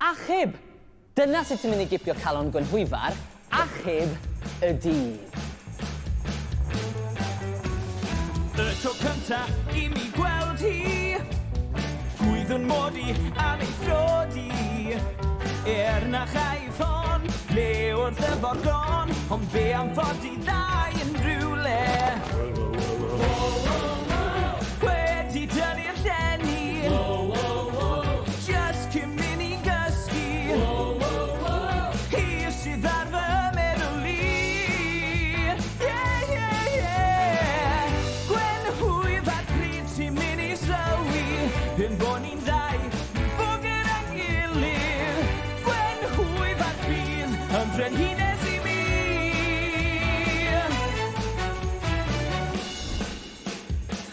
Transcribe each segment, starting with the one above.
Achub. Dyna sut ti'n mynd i gipio calon gwenhwyfar, achub y dydd. Y tro cynta i mi gweld hi, gwyddwn mod i am ei phrodi. Na chaif hon, le wrth y forgon, ond be am fod i ddau yn rhywle. Wedi dynnu'r llenni, just cyn mynd i gysgu. Hi sydd ar fy meddwl i. Gwenhwyf a pryd sy'n mynd i sylwi, yn bod ni'n dau, bod gyda'n gilydd. Gwenhwyf a pryd, yn frenhines i mi.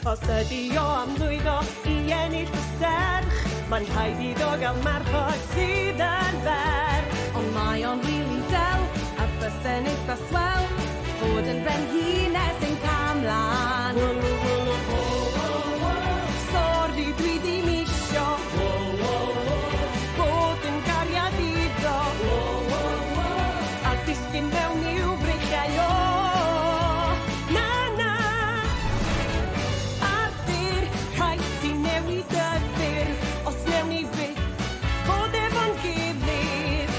Os ydi o am lwyddo i ennill y serch, mae'n rhaid iddo gael marchog sydd yn ferch. Ond mae o'n rili del, a bysen eitha swel, bod yn frenhines yn camlan. Sori dwi ddim isio, bod yn gariad iddo, a disgyn mewn i'w breichiau o. Na, na, Arthur, rhaid ti newid ydyr, os newn ni byth bod efo'n gilydd.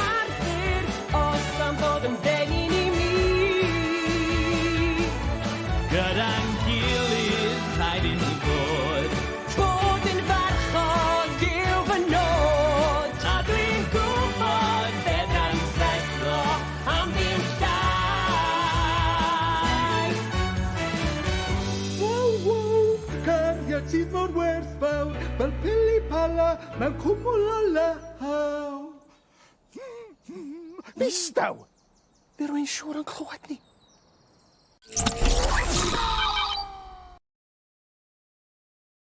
Arthur, os am bod yn ddengyn i mi. Gyda'n gilydd, rhaid i ni fod. Bod yn farchog yw fy nod, A dwi'n gwybod fedra'n setlo am ddim llai. Wow, cariad sydd mor werthfawr, fel pili pala mewn cwmwl o law. Mistaw! Fe rwy'n siŵr yn clywed ni.